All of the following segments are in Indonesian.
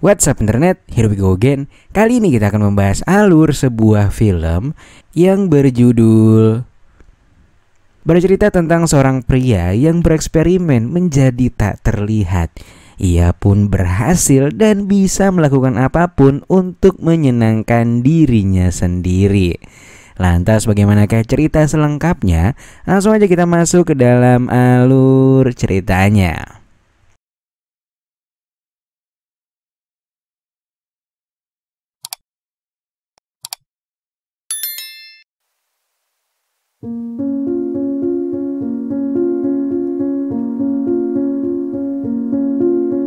What's up internet, here we go again. Kali ini kita akan membahas alur sebuah film yang bercerita tentang seorang pria yang bereksperimen menjadi tak terlihat. Ia pun berhasil dan bisa melakukan apapun untuk menyenangkan dirinya sendiri. Lantas bagaimanakah cerita selengkapnya? Langsung aja kita masuk ke dalam alur ceritanya.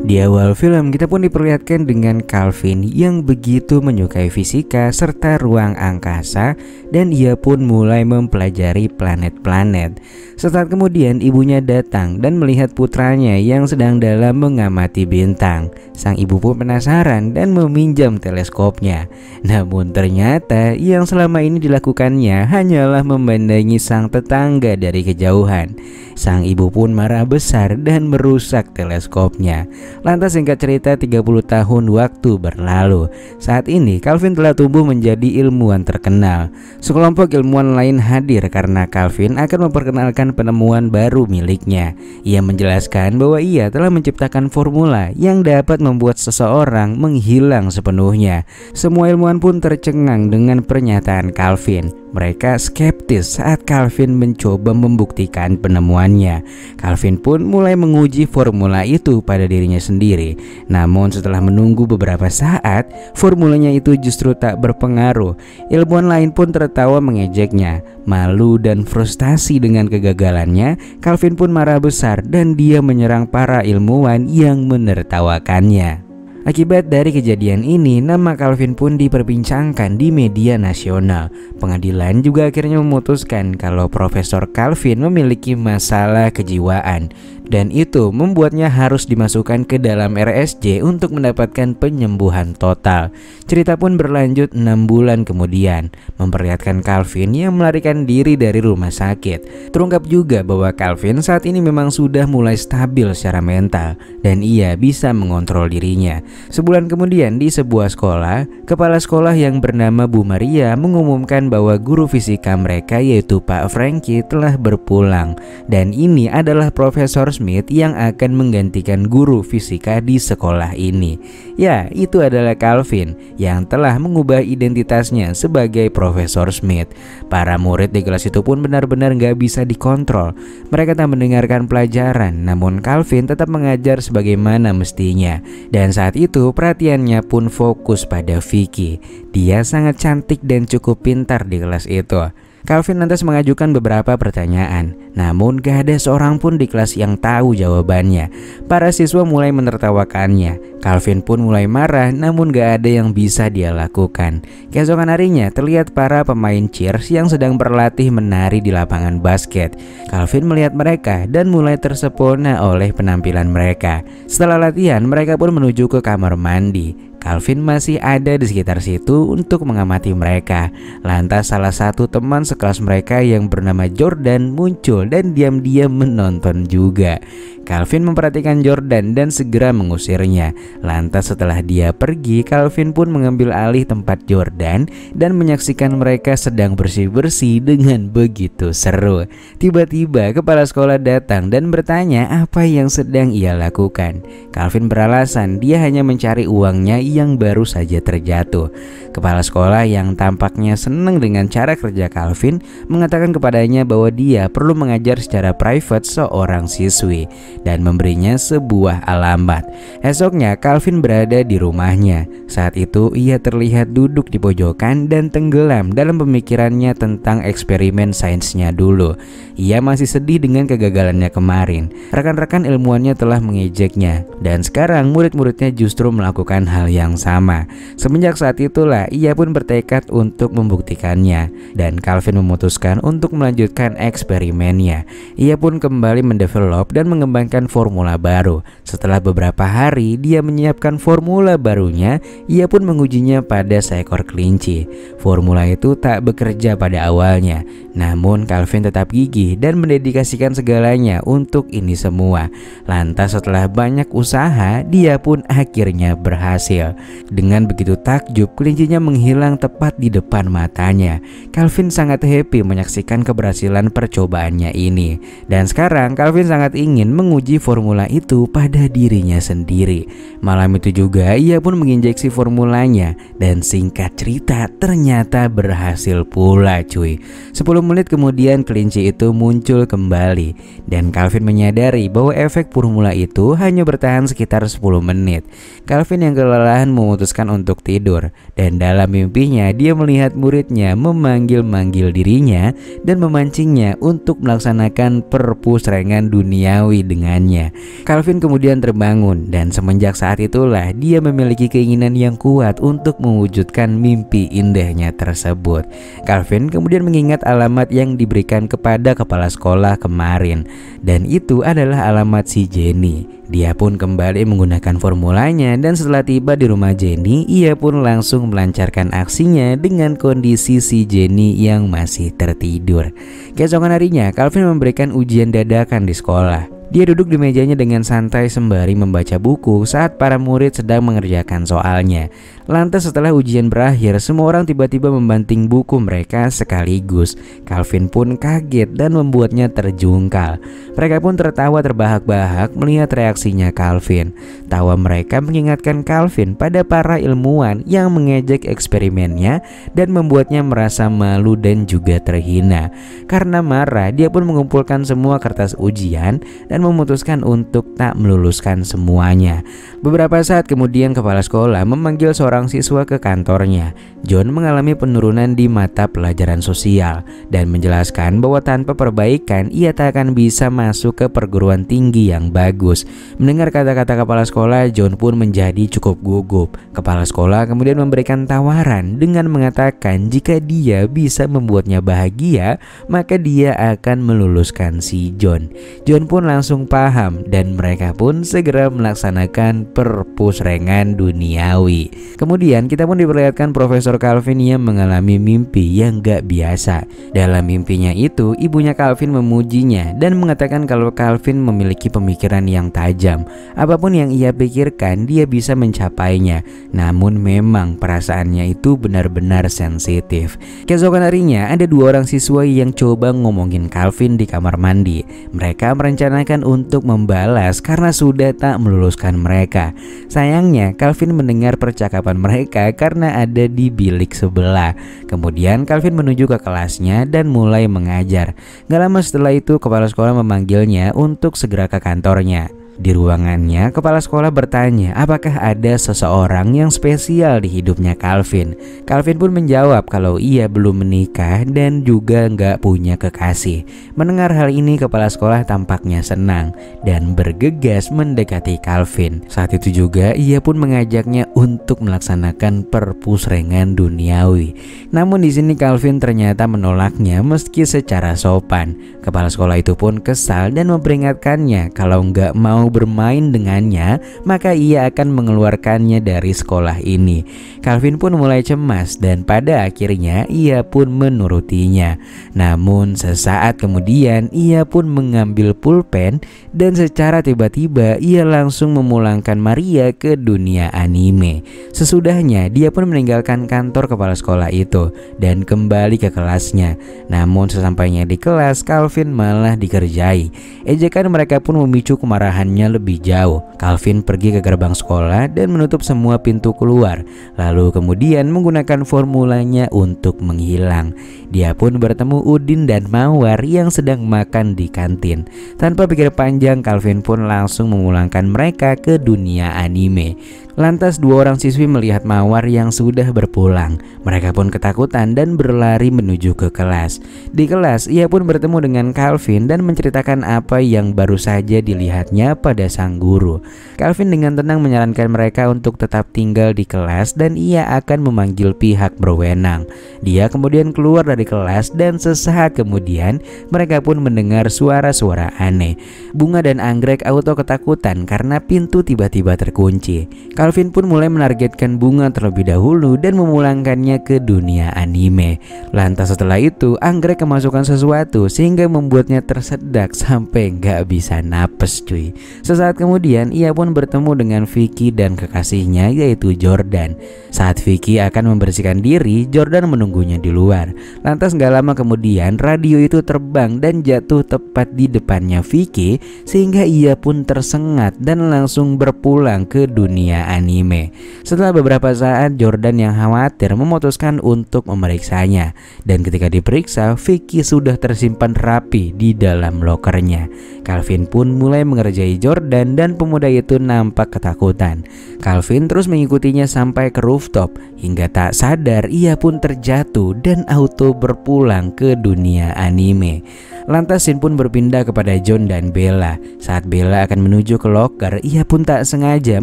Di awal film kita pun diperlihatkan dengan Calvin yang begitu menyukai fisika serta ruang angkasa, dan ia pun mulai mempelajari planet-planet. Sesaat kemudian ibunya datang dan melihat putranya yang sedang dalam mengamati bintang. Sang ibu pun penasaran dan meminjam teleskopnya. Namun ternyata yang selama ini dilakukannya hanyalah memandangi sang tetangga dari kejauhan. Sang ibu pun marah besar dan merusak teleskopnya. Lantas singkat cerita 30 tahun waktu berlalu. Saat ini Calvin telah tumbuh menjadi ilmuwan terkenal. Sekelompok ilmuwan lain hadir karena Calvin akan memperkenalkan penemuan baru miliknya. Ia menjelaskan bahwa ia telah menciptakan formula yang dapat membuat seseorang menghilang sepenuhnya. Semua ilmuwan pun tercengang dengan pernyataan Calvin. Mereka skeptis saat Calvin mencoba membuktikan penemuannya. Calvin pun mulai menguji formula itu pada dirinya sendiri. Namun setelah menunggu beberapa saat, formulanya itu justru tak berpengaruh. Ilmuwan lain pun tertawa mengejeknya. Malu dan frustasi dengan kegagalannya, Calvin pun marah besar dan dia menyerang para ilmuwan yang menertawakannya. Akibat dari kejadian ini, nama Calvin pun diperbincangkan di media nasional. Pengadilan juga akhirnya memutuskan kalau Profesor Calvin memiliki masalah kejiwaan, dan itu membuatnya harus dimasukkan ke dalam RSJ untuk mendapatkan penyembuhan total. Cerita pun berlanjut 6 bulan kemudian, memperlihatkan Calvin yang melarikan diri dari rumah sakit. Terungkap juga bahwa Calvin saat ini memang sudah mulai stabil secara mental dan ia bisa mengontrol dirinya. Sebulan kemudian di sebuah sekolah, kepala sekolah yang bernama Bu Maria mengumumkan bahwa guru fisika mereka yaitu Pak Frankie telah berpulang, dan ini adalah Profesor Smith yang akan menggantikan guru fisika di sekolah ini. Ya, itu adalah Calvin yang telah mengubah identitasnya sebagai Profesor Smith. Para murid di kelas itu pun benar-benar gak bisa dikontrol. Mereka tak mendengarkan pelajaran, namun Calvin tetap mengajar sebagaimana mestinya. Dan saat itu perhatiannya pun fokus pada Vicky. Dia sangat cantik dan cukup pintar di kelas itu. Calvin lantas mengajukan beberapa pertanyaan, namun gak ada seorang pun di kelas yang tahu jawabannya. Para siswa mulai menertawakannya. Calvin pun mulai marah, namun gak ada yang bisa dia lakukan. Keesokan harinya terlihat para pemain cheers yang sedang berlatih menari di lapangan basket. Calvin melihat mereka dan mulai tersepona oleh penampilan mereka. Setelah latihan, mereka pun menuju ke kamar mandi. Calvin masih ada di sekitar situ untuk mengamati mereka. Lantas salah satu teman sekelas mereka yang bernama Jordan muncul dan diam-diam menonton juga. Calvin memperhatikan Jordan dan segera mengusirnya. Lantas setelah dia pergi, Calvin pun mengambil alih tempat Jordan dan menyaksikan mereka sedang bersih-bersih dengan begitu seru. Tiba-tiba kepala sekolah datang dan bertanya apa yang sedang ia lakukan. Calvin beralasan dia hanya mencari uangnya yang baru saja terjatuh. Kepala sekolah yang tampaknya senang dengan cara kerja Calvin mengatakan kepadanya bahwa dia perlu mengajar secara private seorang siswi dan memberinya sebuah alamat. Esoknya Calvin berada di rumahnya. Saat itu ia terlihat duduk di pojokan dan tenggelam dalam pemikirannya tentang eksperimen sainsnya dulu. Ia masih sedih dengan kegagalannya kemarin. Rekan-rekan ilmuwannya telah mengejeknya, dan sekarang murid-muridnya justru melakukan hal yang yang sama. Semenjak saat itulah ia pun bertekad untuk membuktikannya, dan Calvin memutuskan untuk melanjutkan eksperimennya. Ia pun kembali mendevelop dan mengembangkan formula baru. Setelah beberapa hari dia menyiapkan formula barunya, ia pun mengujinya pada seekor kelinci. Formula itu tak bekerja pada awalnya, namun Calvin tetap gigih dan mendedikasikan segalanya untuk ini semua. Lantas setelah banyak usaha, dia pun akhirnya berhasil. Dengan begitu takjub, kelincinya menghilang tepat di depan matanya. Calvin sangat happy menyaksikan keberhasilan percobaannya ini. Dan sekarang Calvin sangat ingin menguji formula itu pada dirinya sendiri. Malam itu juga ia pun menginjeksi formulanya, dan singkat cerita ternyata berhasil pula cuy. 10 menit kemudian kelinci itu muncul kembali, dan Calvin menyadari bahwa efek formula itu hanya bertahan sekitar 10 menit. Calvin yang kelelahan memutuskan untuk tidur, dan dalam mimpinya dia melihat muridnya memanggil-manggil dirinya dan memancingnya untuk melaksanakan perpusrengan duniawi dengannya. Calvin kemudian terbangun, dan semenjak saat itulah dia memiliki keinginan yang kuat untuk mewujudkan mimpi indahnya tersebut. Calvin kemudian mengingat alamat yang diberikan kepada kepala sekolah kemarin, dan itu adalah alamat si Jenny. Dia pun kembali menggunakan formulanya, dan setelah tiba di rumah Jenny, ia pun langsung melancarkan aksinya dengan kondisi si Jenny yang masih tertidur. Keesokan harinya, Calvin memberikan ujian dadakan di sekolah. Dia duduk di mejanya dengan santai sembari membaca buku saat para murid sedang mengerjakan soalnya. Lantas setelah ujian berakhir, semua orang tiba-tiba membanting buku mereka sekaligus. Calvin pun kaget dan membuatnya terjungkal. Mereka pun tertawa terbahak-bahak melihat reaksinya Calvin. Tawa mereka mengingatkan Calvin pada para ilmuwan yang mengejek eksperimennya dan membuatnya merasa malu dan juga terhina. Karena marah, dia pun mengumpulkan semua kertas ujian dan memutuskan untuk tak meluluskan semuanya. Beberapa saat kemudian kepala sekolah memanggil seorang siswa ke kantornya. John mengalami penurunan di mata pelajaran sosial dan menjelaskan bahwa tanpa perbaikan ia tak akan bisa masuk ke perguruan tinggi yang bagus. Mendengar kata-kata kepala sekolah, John pun menjadi cukup gugup. Kepala sekolah kemudian memberikan tawaran dengan mengatakan jika dia bisa membuatnya bahagia, maka dia akan meluluskan si John. John pun langsung paham, dan mereka pun segera melaksanakan perpusrengan duniawi. Kemudian kita pun diperlihatkan Profesor Calvin yang mengalami mimpi yang gak biasa. Dalam mimpinya itu, ibunya Calvin memujinya dan mengatakan kalau Calvin memiliki pemikiran yang tajam. Apapun yang ia pikirkan, dia bisa mencapainya. Namun memang perasaannya itu benar-benar sensitif. Keesokan harinya ada 2 orang siswa yang coba ngomongin Calvin di kamar mandi. Mereka merencanakan untuk membalas karena sudah tak meluluskan mereka. Sayangnya Calvin mendengar percakapan mereka karena ada di bilik sebelah. Kemudian Calvin menuju ke kelasnya dan mulai mengajar. Gak lama setelah itu kepala sekolah memanggilnya untuk segera ke kantornya. Di ruangannya, kepala sekolah bertanya apakah ada seseorang yang spesial di hidupnya Calvin. Calvin pun menjawab kalau ia belum menikah dan juga nggak punya kekasih. Mendengar hal ini, kepala sekolah tampaknya senang dan bergegas mendekati Calvin. Saat itu juga ia pun mengajaknya untuk melaksanakan perpusrengan duniawi. Namun di sini Calvin ternyata menolaknya meski secara sopan. Kepala sekolah itu pun kesal dan memperingatkannya kalau nggak mau bermain dengannya, maka ia akan mengeluarkannya dari sekolah ini. Calvin pun mulai cemas dan pada akhirnya ia pun menurutinya. Namun sesaat kemudian ia pun mengambil pulpen dan secara tiba-tiba ia langsung memulangkan Maria ke dunia anime. Sesudahnya dia pun meninggalkan kantor kepala sekolah itu dan kembali ke kelasnya. Namun sesampainya di kelas, Calvin malah dikerjai. Ejekan mereka pun memicu kemarahannya lebih jauh. Calvin pergi ke gerbang sekolah dan menutup semua pintu keluar, lalu kemudian menggunakan formulanya untuk menghilang. Dia pun bertemu Udin dan Mawar yang sedang makan di kantin. Tanpa pikir panjang, Calvin pun langsung memulangkan mereka ke dunia anime. Lantas 2 orang siswi melihat Mawar yang sudah berpulang. Mereka pun ketakutan dan berlari menuju ke kelas. Di kelas ia pun bertemu dengan Calvin dan menceritakan apa yang baru saja dilihatnya kepada sang guru. Calvin dengan tenang menyarankan mereka untuk tetap tinggal di kelas dan ia akan memanggil pihak berwenang. Dia kemudian keluar dari kelas dan sesaat kemudian mereka pun mendengar suara-suara aneh. Bunga dan Anggrek auto ketakutan karena pintu tiba-tiba terkunci. Calvin pun mulai menargetkan Bunga terlebih dahulu dan memulangkannya ke dunia anime. Lantas setelah itu Anggrek kemasukan sesuatu sehingga membuatnya tersedak sampai nggak bisa napes cuy. Sesaat kemudian ia pun bertemu dengan Vicky dan kekasihnya yaitu Jordan. Saat Vicky akan membersihkan diri, Jordan menunggunya di luar. Lantas nggak lama kemudian radio itu terbang dan jatuh tepat di depannya Vicky sehingga ia pun tersengat dan langsung berpulang ke dunia anime. Setelah beberapa saat Jordan yang khawatir memutuskan untuk memeriksanya dan ketika diperiksa Vicky sudah tersimpan rapi di dalam lokernya. Calvin pun mulai mengerjai Jordan dan pemuda itu nampak ketakutan. Calvin terus mengikutinya sampai ke rooftop hingga tak sadar ia pun terjatuh dan auto berpulang ke dunia anime. Lantas scene pun berpindah kepada John dan Bella. Saat Bella akan menuju ke loker, ia pun tak sengaja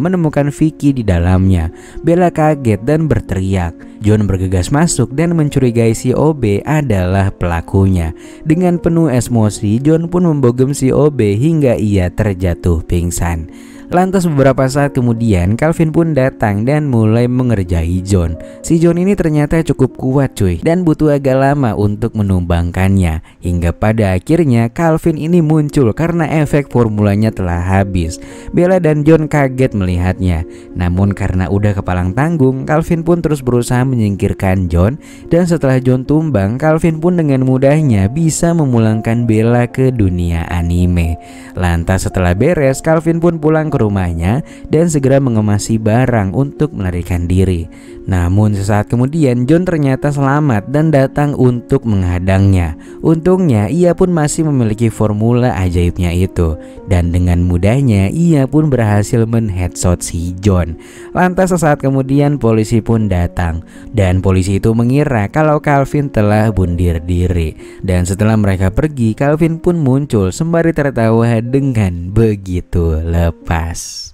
menemukan Vicky di dalamnya. Bella kaget dan berteriak. John bergegas masuk dan mencurigai si OB adalah pelakunya. Dengan penuh emosi, John pun membogem si OB hingga ia terjatuh pingsan. Lantas beberapa saat kemudian Calvin pun datang dan mulai mengerjai John. Si John ini ternyata cukup kuat cuy dan butuh agak lama untuk menumbangkannya. Hingga pada akhirnya Calvin ini muncul karena efek formulanya telah habis. Bella dan John kaget melihatnya. Namun karena udah kepalang tanggung, Calvin pun terus berusaha menyingkirkan John. Dan setelah John tumbang, Calvin pun dengan mudahnya bisa memulangkan Bella ke dunia anime. Lantas setelah beres, Calvin pun pulang ke rumahnya dan segera mengemasi barang untuk melarikan diri. Namun sesaat kemudian John ternyata selamat dan datang untuk menghadangnya. Untungnya ia pun masih memiliki formula ajaibnya itu dan dengan mudahnya ia pun berhasil men-headshot si John. Lantas sesaat kemudian polisi pun datang dan polisi itu mengira kalau Calvin telah bunuh diri. Dan setelah mereka pergi, Calvin pun muncul sembari tertawa dengan begitu lepas.